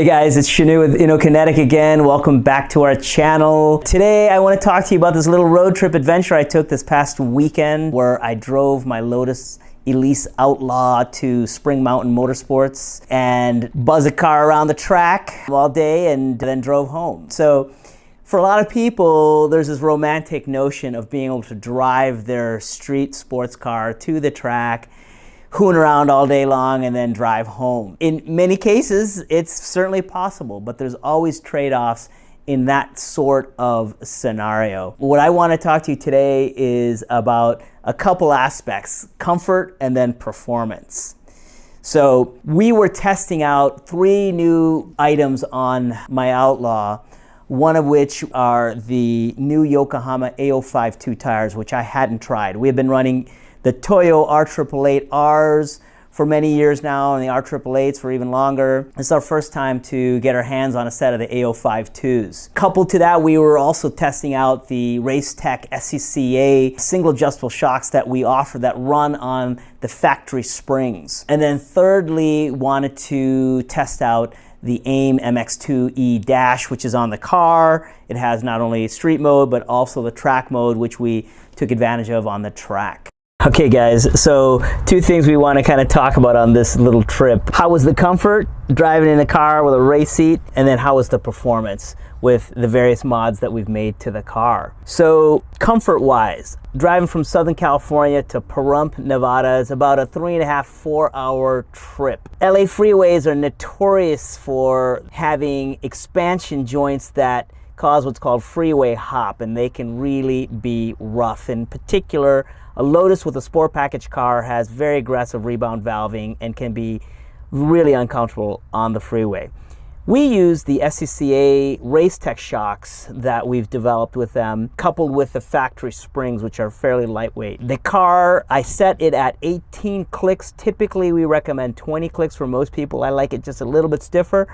Hey guys, it's Shinoo with Kinetic again. Welcome back to our channel. Today I want to talk to you about this little road trip adventure I took this past weekend where I drove my Lotus Elise Outlaw to Spring Mountain Motorsports and buzzed a car around the track all day and then drove home. So for a lot of people, there's this romantic notion of being able to drive their street sports car to the track, hoon around all day long, and then drive home. In many cases, it's certainly possible, but there's always trade-offs in that sort of scenario. What I want to talk to you today is about a couple aspects, comfort and then performance. So we were testing out 3 new items on my Outlaw, one of which are the new Yokohama A052 tires, which I hadn't tried. We have been running the Toyo R888Rs for many years now, and the R888s for even longer. This is our first time to get our hands on a set of the A052s. Coupled to that, we were also testing out the Racetech SCCA single adjustable shocks that we offer that run on the factory springs. And then thirdly, wanted to test out the AIM MX2E Dash, which is on the car. It has not only street mode, but also the track mode, which we took advantage of on the track. Okay guys, so 2 things we want to kind of talk about on this little trip. How was the comfort driving in a car with a race seat? And then how was the performance with the various mods that we've made to the car? So comfort-wise, driving from Southern California to Pahrump, Nevada is about a 3.5–4 hour trip. LA freeways are notorious for having expansion joints that cause what's called freeway hop, and they can really be rough. In particular, a Lotus with a sport package car has very aggressive rebound valving and can be really uncomfortable on the freeway. We use the SCCA Racetech shocks that we've developed with them, coupled with the factory springs, which are fairly lightweight. The car, I set it at 18 clicks. Typically, we recommend 20 clicks for most people. I like it just a little bit stiffer.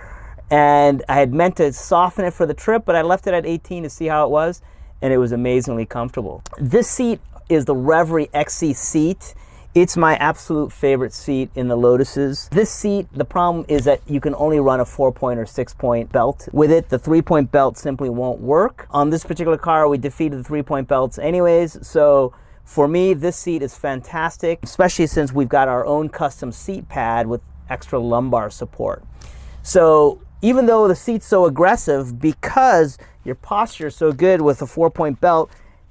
And I had meant to soften it for the trip, but I left it at 18 to see how it was, and it was amazingly comfortable. This seat is the Reverie XC seat. It's my absolute favorite seat in the Lotuses. This seat, the problem is that you can only run a 4-point or 6-point belt with it. The 3-point belt simply won't work. On this particular car, we defeated the 3-point belts anyways, so for me, this seat is fantastic, especially since we've got our own custom seat pad with extra lumbar support. So even though the seat's so aggressive, because your posture is so good with a 4-point belt,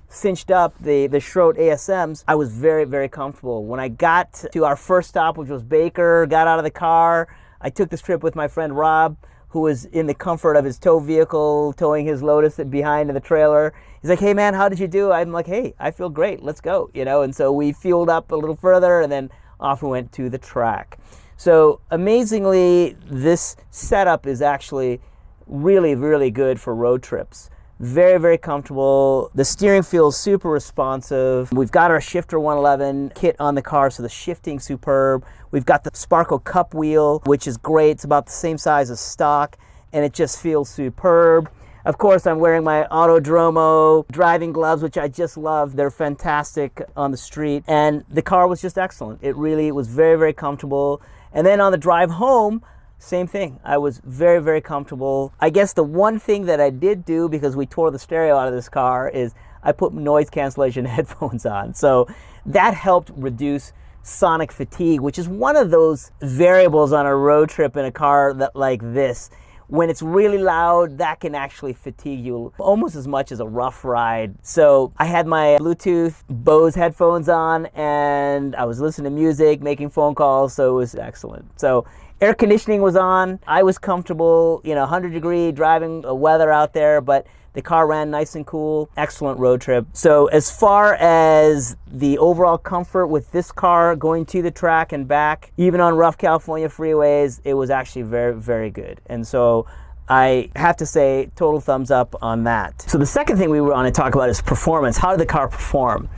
cinched up the Schroet ASMs, I was very, very comfortable. When I got to our first stop, which was Baker, got out of the car, I took this trip with my friend Rob, who was in the comfort of his tow vehicle, towing his Lotus behind in the trailer. He's like, hey man, how did you do? I'm like, hey, I feel great, let's go, and so we fueled up a little further and then off we went to the track. So amazingly, this setup is actually really, really good for road trips. Very, very comfortable. The steering feels super responsive. We've got our Shifter 111 kit on the car, so the shifting's superb. We've got the Sparco cup wheel, which is great. It's about the same size as stock, and it just feels superb. Of course, I'm wearing my Autodromo driving gloves, which I just love. They're fantastic on the street, and the car was just excellent. It really was very, very comfortable. And then on the drive home, same thing. I was very, very comfortable. I guess the one thing that I did do, because we tore the stereo out of this car, is I put noise cancellation headphones on. So that helped reduce sonic fatigue, which is one of those variables on a road trip in a car like this. When it's really loud, that can actually fatigue you almost as much as a rough ride. So I had my Bluetooth Bose headphones on, and I was listening to music, making phone calls, so it was excellent. So air conditioning was on. I was comfortable, 100-degree driving weather out there, but the car ran nice and cool. Excellent road trip. So as far as the overall comfort with this car going to the track and back, even on rough California freeways, it was actually very, very good. And so I have to say, total thumbs up on that. So the second thing we want to talk about is performance. How did the car perform?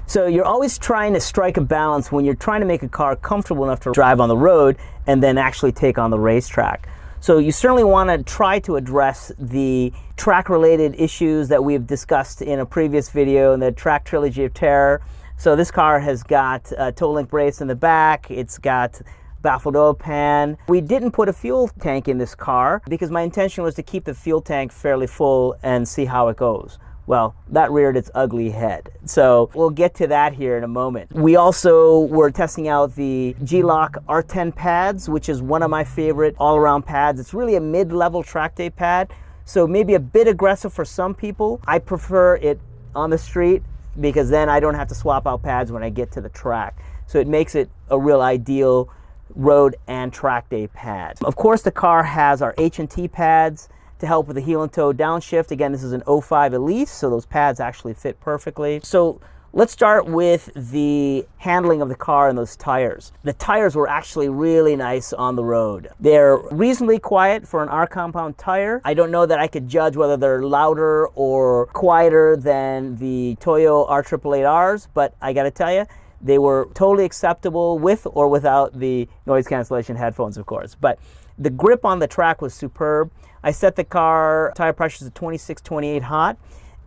So you're always trying to strike a balance when you're trying to make a car comfortable enough to drive on the road and then actually take on the racetrack. So you certainly want to try to address the track-related issues that we've discussed in a previous video in the Track Trilogy of Terror. So this car has got a toe link brace in the back. It's got baffled oil pan. We didn't put a fuel tank in this car because my intention was to keep the fuel tank fairly full and see how it goes. Well, that reared its ugly head. So we'll get to that here in a moment. We also were testing out the G-Lock R10 pads, which is one of my favorite all-around pads. It's really a mid-level track day pad, so maybe a bit aggressive for some people. I prefer it on the street because then I don't have to swap out pads when I get to the track. So it makes it a real ideal road and track day pad. Of course, the car has our H&T pads to help with the heel and toe downshift. Again, this is an 05 Elise, so those pads actually fit perfectly. So let's start with the handling of the car and those tires. The tires were actually really nice on the road. They're reasonably quiet for an R compound tire. I don't know that I could judge whether they're louder or quieter than the Toyo R888Rs, but I gotta tell you, they were totally acceptable with or without the noise cancellation headphones, of course. But the grip on the track was superb. I set the car tire pressures at 26, 28 hot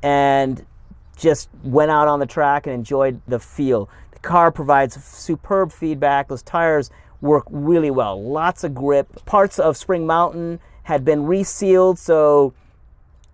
and just went out on the track and enjoyed the feel. The car provides superb feedback. Those tires work really well. Lots of grip. Parts of Spring Mountain had been resealed, so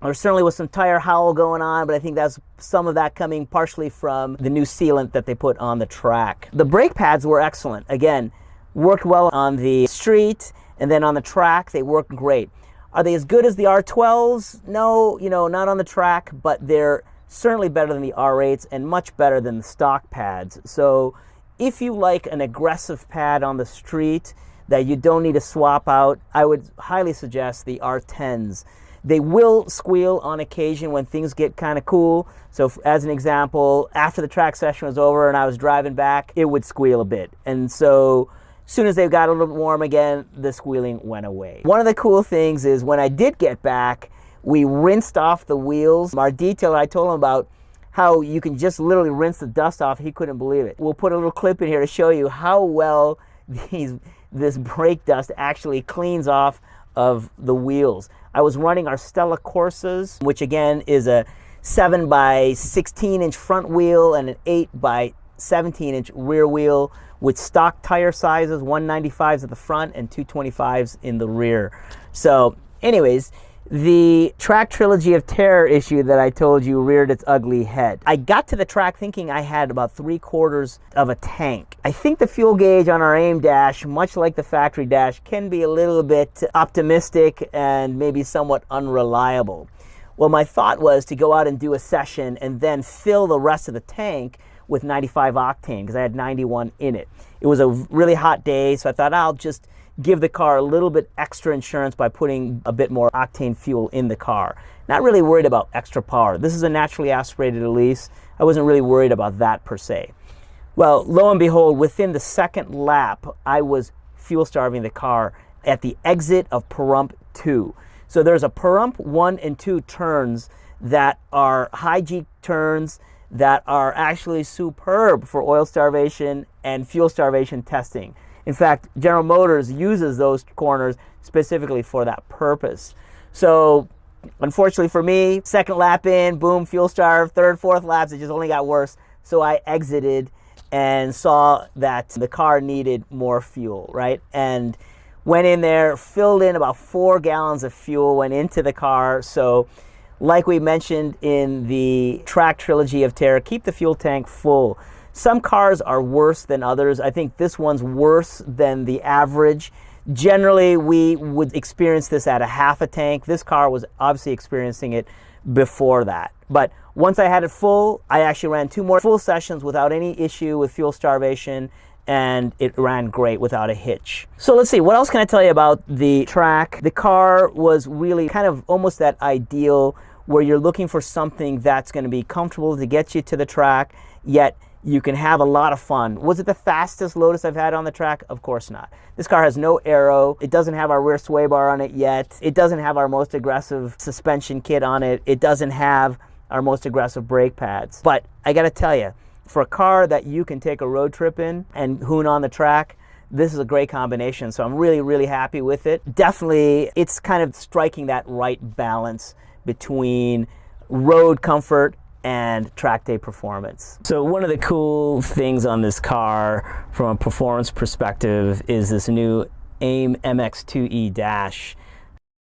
there certainly was some tire howl going on, but I think that's some of that coming partially from the new sealant that they put on the track. The brake pads were excellent. Again, worked well on the street, and then on the track, they work great. Are they as good as the R12s? No, not on the track, but they're certainly better than the R8s and much better than the stock pads. So if you like an aggressive pad on the street that you don't need to swap out, I would highly suggest the R10s. They will squeal on occasion when things get kind of cool. So as an example, after the track session was over and I was driving back, it would squeal a bit. And so as soon as they got a little bit warm again, the squealing went away. One of the cool things is when I did get back, we rinsed off the wheels. Our detailer, I told him about how you can just literally rinse the dust off. He couldn't believe it. We'll put a little clip in here to show you how well this brake dust actually cleans off of the wheels. I was running our Stella Corsas, which again is a 7 by 16 inch front wheel and an 8 by 17 inch rear wheel with stock tire sizes, 195s at the front and 225s in the rear. So anyways, the Track Trilogy of Terror issue that I told you reared its ugly head. I got to the track thinking I had about 3/4 of a tank. I think the fuel gauge on our AIM dash, much like the factory dash, can be a little bit optimistic and maybe somewhat unreliable. Well, my thought was to go out and do a session and then fill the rest of the tank with 95 octane because I had 91 in it. It was a really hot day, so I thought I'll just give the car a little bit extra insurance by putting a bit more octane fuel in the car. Not really worried about extra power. This is a naturally aspirated Elise. I wasn't really worried about that per se. Well, lo and behold, within the second lap, I was fuel starving the car at the exit of Pahrump 2. So there's a Pahrump 1 and 2 turns that are high G turns that are actually superb for oil starvation and fuel starvation testing. In fact, General Motors uses those corners specifically for that purpose. So unfortunately for me, second lap in, boom, fuel starve. Third, fourth laps, it just only got worse. So I exited and saw that the car needed more fuel, right? And went in there, filled in about 4 gallons of fuel, went into the car. So like we mentioned in the Track Trilogy of Terror, keep the fuel tank full. Some cars are worse than others. I think this one's worse than the average. Generally, we would experience this at a half a tank. This car was obviously experiencing it before that. But once I had it full, I actually ran 2 more full sessions without any issue with fuel starvation, and it ran great without a hitch. So let's see, what else can I tell you about the track? The car was really kind of almost that ideal where you're looking for something that's going to be comfortable to get you to the track, yet you can have a lot of fun. Was it the fastest Lotus I've had on the track? Of course not. This car has no aero. It doesn't have our rear sway bar on it yet. It doesn't have our most aggressive suspension kit on it. It doesn't have our most aggressive brake pads. But I gotta tell you, for a car that you can take a road trip in and hoon on the track, this is a great combination. So I'm really, really happy with it. Definitely, it's kind of striking that right balance between road comfort and track day performance. So one of the cool things on this car from a performance perspective is this new AIM MX-2E Dash.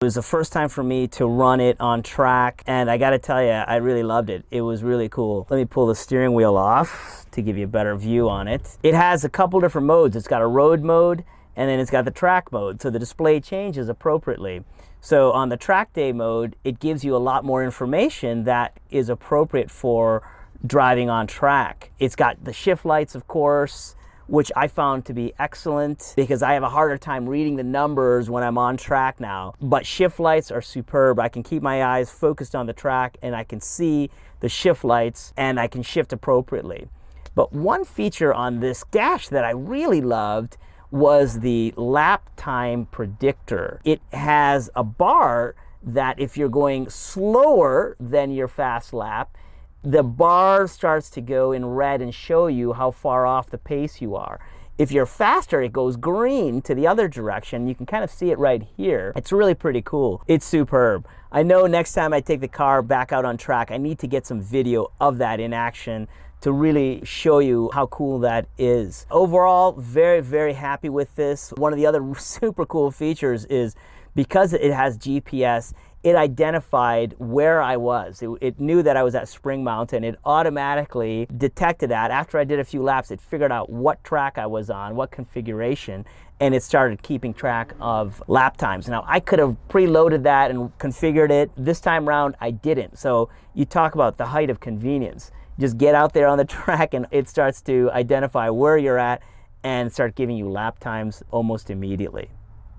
It was the first time for me to run it on track, and I gotta tell you, I really loved it. It was really cool. Let me pull the steering wheel off to give you a better view on it. It has a couple different modes. It's got a road mode, and then it's got the track mode, so the display changes appropriately. So on the track day mode, it gives you a lot more information that is appropriate for driving on track. It's got the shift lights, of course, which I found to be excellent because I have a harder time reading the numbers when I'm on track now. But shift lights are superb. I can keep my eyes focused on the track and I can see the shift lights and I can shift appropriately. But one feature on this dash that I really loved was the lap time predictor. It has a bar that if you're going slower than your fast lap, the bar starts to go in red and show you how far off the pace you are. If you're faster, it goes green to the other direction. You can kind of see it right here. It's really pretty cool. It's superb. I know next time I take the car back out on track, I need to get some video of that in action to really show you how cool that is. Overall, very, very happy with this. One of the other super cool features is because it has GPS, it identified where I was. It knew that I was at Spring Mountain. It automatically detected that. After I did a few laps, it figured out what track I was on, what configuration, and it started keeping track of lap times. Now, I could have preloaded that and configured it. This time around, I didn't. So you talk about the height of convenience. Just get out there on the track and it starts to identify where you're at and start giving you lap times almost immediately.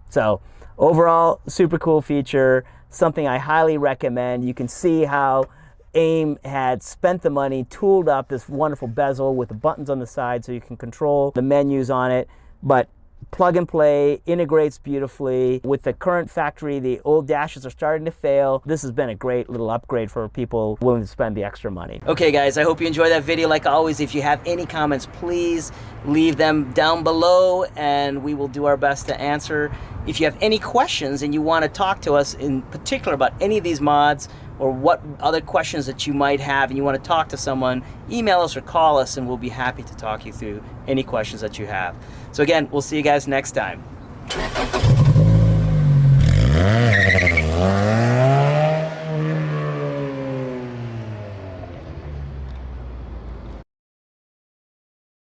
So overall, super cool feature, something I highly recommend. You can see how AIM had spent the money, tooled up this wonderful bezel with the buttons on the side so you can control the menus on it, but plug and play, integrates beautifully. With the current factory, the old dashes are starting to fail. This has been a great little upgrade for people willing to spend the extra money. Okay guys, I hope you enjoyed that video. Like always, if you have any comments, please leave them down below and we will do our best to answer. If you have any questions and you want to talk to us in particular about any of these mods or what other questions that you might have and you want to talk to someone, email us or call us and we'll be happy to talk you through any questions that you have. So again, we'll see you guys next time.